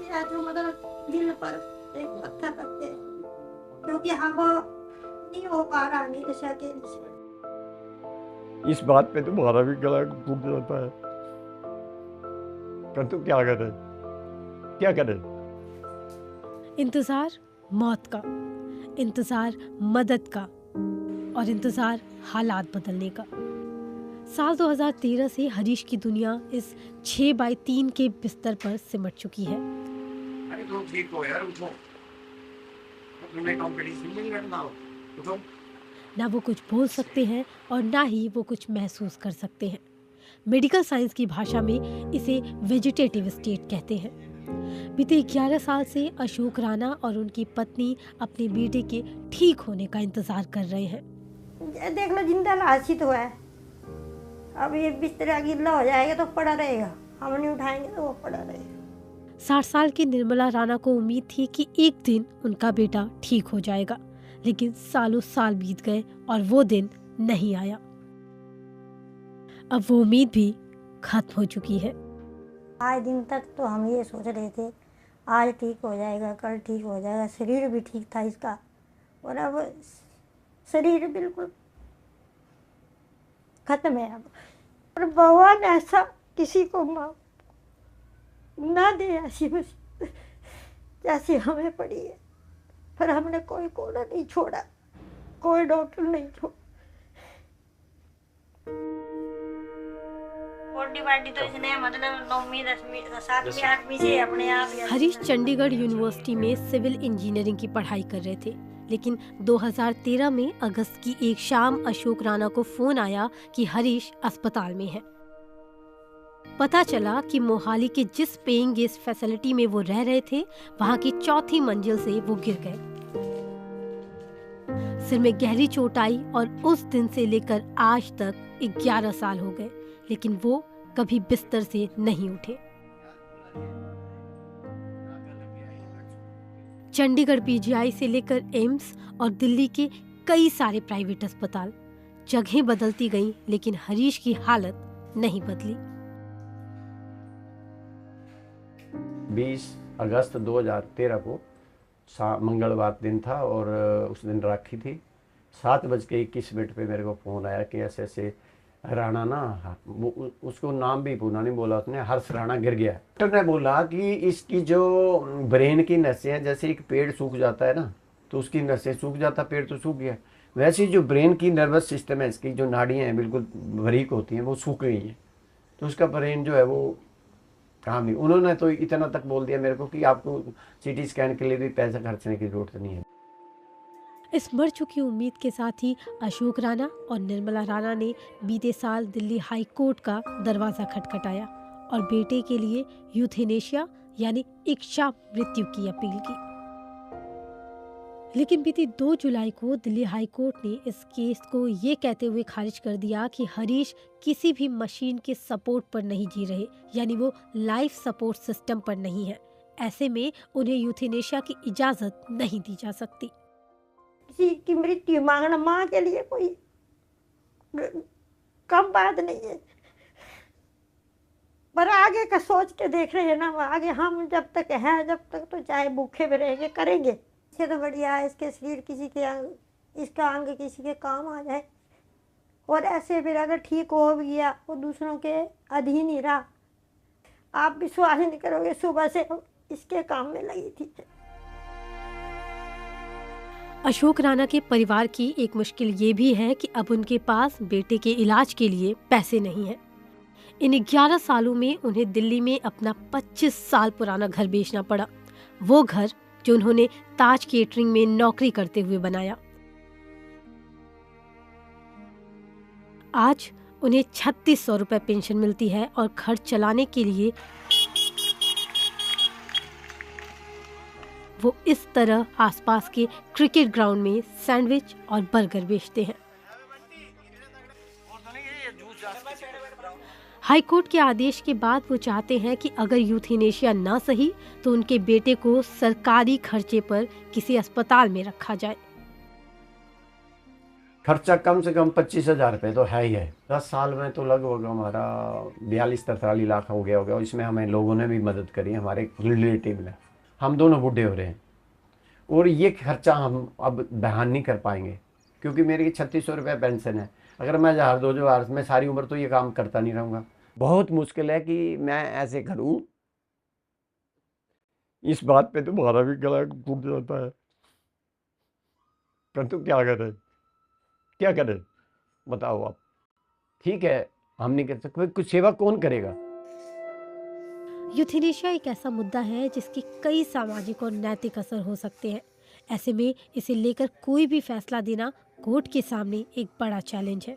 या जो मतलब दिल पर एक पत्थर रखते हैं, क्योंकि हम नहीं हो पा रहा नहीं से अकेले से। इस बात पे तुम्हारा भी गला घुट जाता है, पर तुम क्या करें, क्या करें। इंतजार मौत का, इंतजार मदद का और इंतजार हालात बदलने का। साल 2013 से हरीश की दुनिया इस 6x3 के बिस्तर पर सिमट चुकी है। अरे तुम ठीक हो यार, उठो, तुम्हें कंपटीशन नहीं करना हो, उठो। ना वो कुछ बोल सकते हैं और ना ही वो कुछ महसूस कर सकते हैं। मेडिकल साइंस की भाषा में इसे वेजिटेटिव स्टेट कहते हैं। बीते 11 साल से अशोक राणा और उनकी पत्नी अपने बेटे के ठीक होने का इंतजार कर रहे हैं। देख लो, जिंदा लाश ही तो है। अब ये बिस्तरा गिल्ला हो जाएगा तो पड़ा रहेगा, हम नहीं उठाएंगे तो वो पड़ा रहेगा। 60 साल की निर्मला राणा को उम्मीद थी कि एक दिन उनका बेटा ठीक हो जाएगा, लेकिन सालों साल बीत गए और वो दिन नहीं आया। अब वो उम्मीद भी खत्म हो चुकी है। आज दिन तक तो हम ये सोच रहे थे आज ठीक हो जाएगा, कल ठीक हो जाएगा, शरीर भी ठीक था इसका, और अब शरीर बिल्कुल खत्म है। अब और भगवान ऐसा किसी को माफ ना दे ऐसी मुसीबत जैसी हमें पड़ी है। पर हमने कोई कोना नहीं छोड़ा, कोई डॉक्टर नहीं छोड़ा। तो इसने मतलब 9वीं 10वीं 7वीं 8वीं से अपने आप हरीश चंडीगढ़ यूनिवर्सिटी में सिविल इंजीनियरिंग की पढ़ाई कर रहे थे, लेकिन 2013 में अगस्त की एक शाम अशोक राणा को फोन आया कि हरीश अस्पताल में है। पता चला कि मोहाली के जिस पेइंग गेस्ट फैसिलिटी में वो रह रहे थे, वहां की 4थी मंजिल से वो गिर गए। सिर में गहरी चोट आई और उस दिन से लेकर आज तक 11 साल हो गए, लेकिन वो कभी बिस्तर से नहीं उठे। चंडीगढ़ पीजीआई से लेकर एम्स और दिल्ली के कई सारे प्राइवेट अस्पताल, जगहें बदलती गईं, लेकिन हरीश की हालत नहीं बदली। 20 अगस्त 2013 को मंगलवार दिन था और उस दिन राखी थी। 7:21 पे मेरे को फ़ोन आया कि ऐसे ऐसे राणा ना, उसको नाम भी पूरा नहीं बोला उसने, हर्ष राणा गिर गया। डॉक्टर ने बोला कि इसकी जो ब्रेन की नसें हैं, जैसे एक पेड़ सूख जाता है ना, तो उसकी नसें सूख जाता, पेड़ तो सूख गया, वैसे जो ब्रेन की नर्वस सिस्टम है, इसकी जो नाड़ियाँ हैं बिल्कुल बारीक होती हैं, वो सूख गई हैं, तो उसका ब्रेन जो है वो काम नहीं। उन्होंने तो इतना तक बोल दिया मेरे को कि आपको CT स्कैन के लिए भी पैसा खर्चने की जरूरत नहीं है। इस मर चुकी उम्मीद के साथ ही अशोक राणा और निर्मला राणा ने बीते साल दिल्ली हाई कोर्ट का दरवाजा खटखटाया और बेटे के लिए यूथेनेशिया यानी इच्छा मृत्यु की अपील की। लेकिन बीती 2 जुलाई को दिल्ली हाई कोर्ट ने इस केस को ये कहते हुए खारिज कर दिया कि हरीश किसी भी मशीन के सपोर्ट पर नहीं जी रहे, यानी वो लाइफ सपोर्ट सिस्टम पर नहीं है। ऐसे में उन्हें यूथेनेशिया की इजाजत नहीं दी जा सकती। किसी की मृत्यु मांगना माँ के लिए कोई कम बात नहीं है, पर आगे का सोच के देख रहे हैं ना, आगे हम जब तक हैं, जब तक तो चाहे भूखे में रहेंगे, करेंगे। इससे तो बढ़िया है इसके शरीर किसी के इसका अंग किसी के काम आ जाए, और ऐसे फिर अगर ठीक हो भी गया वो दूसरों के अधीन ही रहा। आप विश्वास नहीं करोगे, सुबह से इसके काम में लगी थी। अशोक राणा के परिवार की एक मुश्किल ये भी है कि अब उनके पास बेटे के इलाज के लिए पैसे नहीं हैं। इन 11 सालों में उन्हें दिल्ली में अपना 25 साल पुराना घर बेचना पड़ा, वो घर जो उन्होंने ताज केटरिंग में नौकरी करते हुए बनाया। आज उन्हें 3600 रुपए पेंशन मिलती है और घर चलाने के लिए वो इस तरह आसपास के क्रिकेट ग्राउंड में सैंडविच और बर्गर बेचते हैं। हाईकोर्ट के आदेश के बाद वो चाहते हैं कि अगर यूथेनेशिया ना सही तो उनके बेटे को सरकारी खर्चे पर किसी अस्पताल में रखा जाए। खर्चा कम से कम 25,000 रुपये तो है ही है। 10 साल में तो लगभग हमारा 42-43 लाख हो गया होगा। इसमें हमें लोगों ने भी मदद करी, हमारे रिलेटिव ने। हम दोनों बूढ़े हो रहे हैं और ये खर्चा हम अब बयान नहीं कर पाएंगे, क्योंकि मेरी 3600 रुपये पेंशन है। अगर मैं 1000-2000 में सारी उम्र तो ये काम करता नहीं रहूँगा। बहुत मुश्किल है कि मैं ऐसे करूँ। इस बात पे तुम्हारा भी गला घुट जाता है, परंतु क्या करें, क्या करें बताओ आप। ठीक है, हम नहीं कर सकते, कुछ सेवा कौन करेगा। यूथेनेशिया एक ऐसा मुद्दा है जिसके कई सामाजिक और नैतिक असर हो सकते हैं। ऐसे में इसे लेकर कोई भी फैसला देना कोर्ट के सामने एक बड़ा चैलेंज है।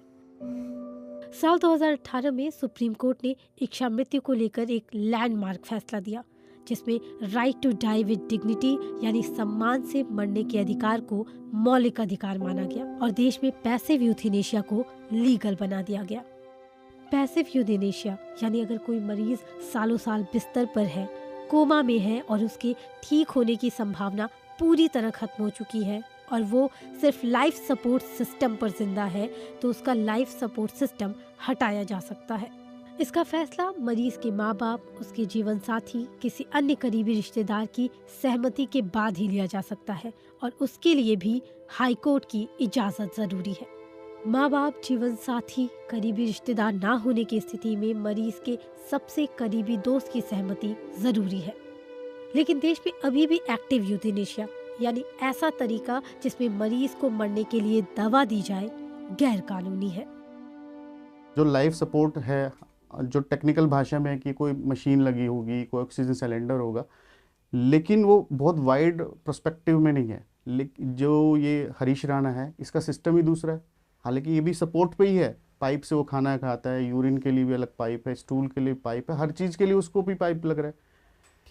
साल 2018 में सुप्रीम कोर्ट ने इच्छा मृत्यु को लेकर एक लैंडमार्क फैसला दिया, जिसमें right to die with dignity यानी सम्मान से मरने के अधिकार को मौलिक अधिकार माना गया और देश में पैसिव यूथेनेशिया को लीगल बना दिया गया। पैसिव यूथेनेशिया यानी अगर कोई मरीज सालों साल बिस्तर पर है, कोमा में है और उसके ठीक होने की संभावना पूरी तरह खत्म हो चुकी है और वो सिर्फ लाइफ सपोर्ट सिस्टम पर जिंदा है, तो उसका लाइफ सपोर्ट सिस्टम हटाया जा सकता है। इसका फैसला मरीज के माँ बाप, उसके जीवन साथी, किसी अन्य करीबी रिश्तेदार की सहमति के बाद ही लिया जा सकता है और उसके लिए भी हाई कोर्ट की इजाजत जरूरी है। माँ बाप, जीवन साथी, करीबी रिश्तेदार ना होने की स्थिति में मरीज के सबसे करीबी दोस्त की सहमति जरूरी है। लेकिन देश में अभी भी एक्टिव यूथेनेशिया यानी ऐसा तरीका जिसमें मरीज को मरने के लिए दवा दी जाए, गैर कानूनी है। जो लाइफ सपोर्ट है, जो टेक्निकल भाषा में है कि कोई मशीन लगी होगी, कोई ऑक्सीजन सिलेंडर होगा, लेकिन वो बहुत वाइड पर्सपेक्टिव में नहीं है। लेकिन जो ये हरीश राणा है, इसका सिस्टम ही दूसरा है। हालांकि ये भी सपोर्ट पे ही है, पाइप से वो खाना खाता है, यूरिन के लिए भी अलग पाइप है, स्टूल के लिए पाइप है, हर चीज़ के लिए उसको भी पाइप लग रहा है।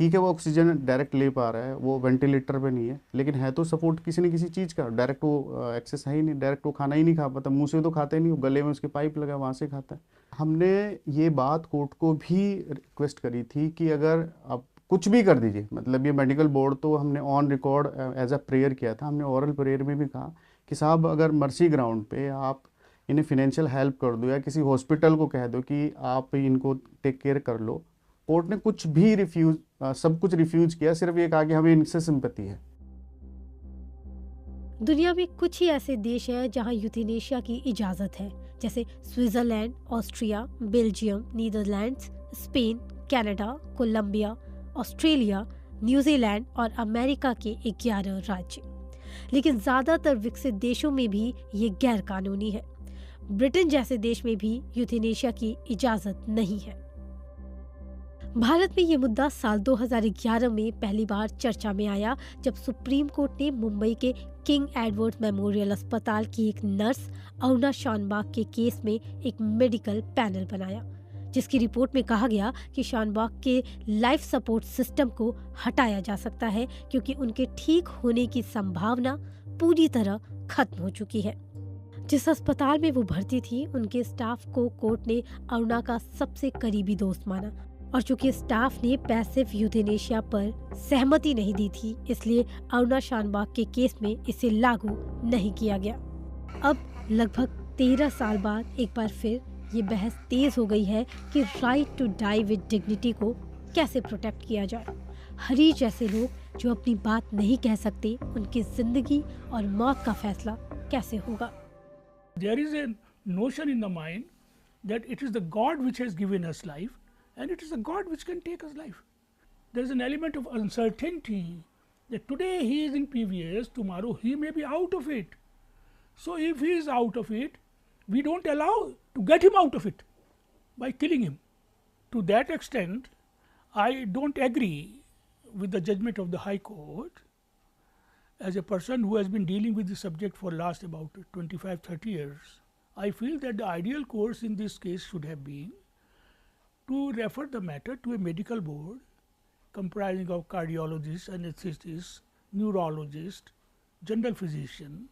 ठीक है, वो ऑक्सीजन डायरेक्ट ले पा रहा है, वो वेंटिलेटर पे नहीं है, लेकिन है तो सपोर्ट किसी न किसी चीज़ का। डायरेक्ट वो एक्सेस है ही नहीं, डायरेक्ट वो खाना ही नहीं खा पाता, मुंह से तो खाता ही नहीं, गले में उसके पाइप लगा, वहाँ से खाता है। हमने ये बात कोर्ट को भी रिक्वेस्ट करी थी कि अगर आप कुछ भी कर दीजिए, मतलब ये मेडिकल बोर्ड, तो हमने on record as a prayer किया था, हमने ओरल प्रेयर में भी कहा कि साहब अगर मर्सी ग्राउंड पे आप इन्हें फिनेंशियल हेल्प कर दो या किसी हॉस्पिटल को कह दो कि आप इनको टेक केयर कर लो। कोर्ट ने कुछ भी रिफ्यूज, सब कुछ रिफ्यूज किया, सिर्फ ये कहा कि हमें इनसे सिंपैथी है। दुनिया में कुछ ही ऐसे देश हैं जहां यूथेनेशिया की इजाजत है, जैसे Switzerland, Austria, Belgium, Netherlands, Spain, Canada, Colombia, Australia, New Zealand और अमेरिका के 11 राज्य। लेकिन ज्यादातर विकसित देशों में भी ये गैर कानूनी है। ब्रिटेन जैसे देश में भी यूथेनेशिया की इजाजत नहीं है। भारत में ये मुद्दा साल 2011 में पहली बार चर्चा में आया, जब सुप्रीम कोर्ट ने मुंबई के किंग एडवर्ड मेमोरियल अस्पताल की एक नर्स अरुणा शानबाग के केस में एक मेडिकल पैनल बनाया, जिसकी रिपोर्ट में कहा गया कि शानबाग के लाइफ सपोर्ट सिस्टम को हटाया जा सकता है क्योंकि उनके ठीक होने की संभावना पूरी तरह खत्म हो चुकी है। जिस अस्पताल में वो भर्ती थी, उनके स्टाफ को कोर्ट ने अरुणा का सबसे करीबी दोस्त माना और चूंकि स्टाफ ने पैसिव यूथेनेशिया पर सहमति नहीं दी थी, इसलिए अरुणा शानबाग के केस में इसे लागू नहीं किया गया। अब लगभग 13 साल बाद एक बार फिर ये बहस तेज हो गई है कि right to die with dignity को कैसे प्रोटेक्ट किया जाए। हरीश जैसे लोग जो अपनी बात नहीं कह सकते, उनकी जिंदगी और मौत का फैसला कैसे होगा? There is a notion in the mind that it is the God which has given us life and it is the God which can take us life. There is an element of uncertainty that today he is in PVS, tomorrow he may be out of it. So if he is out of it, we don't allow to get him out of it by killing him. To that extent, I don't agree with the judgment of the High Court. As a person who has been dealing with this subject for last about 25-30 years, I feel that the ideal course in this case should have been to refer the matter to a medical board comprising of cardiologists, anesthetists, neurologists, general physician,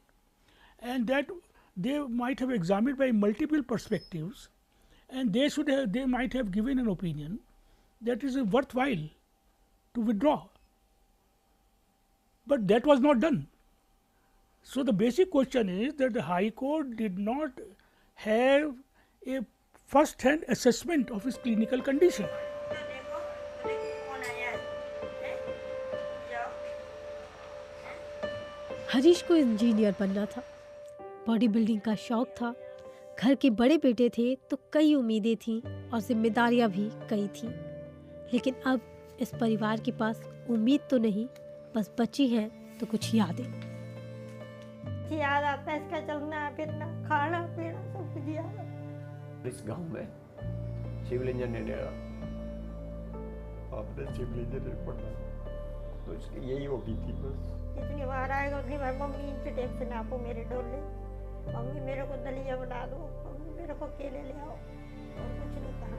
and that they might have examined by multiple perspectives, and they might have given an opinion that is worthwhile to withdraw. But that was not done. So the basic question is that the High Court did not have a first-hand assessment of his clinical condition. Harish को engineer बनना था, body building का शौक था, घर के बड़े बेटे थे तो कई उम्मीदें थीं और जिम्मेदारियां भी कई थीं। लेकिन अब इस परिवार के पास उम्मीद तो नहीं, बस बची हैं तो कुछ यादें। याद आता है इसका चलना फिरना, खाना पीना सब कुछ याद आता है। इस गांव में सिविल इंजीनियर आपने सिविल इंजीनियर पढ़ा तो इसकी यही हॉबी थी बस। जितनी बार आएगा उतनी बार मम्मी इनसे टेंशन आपको मेरे डोले, मम्मी मेरे को दलिया बना दो, मम्मी मेरे को केले ले आओ, और कुछ नहीं कहा।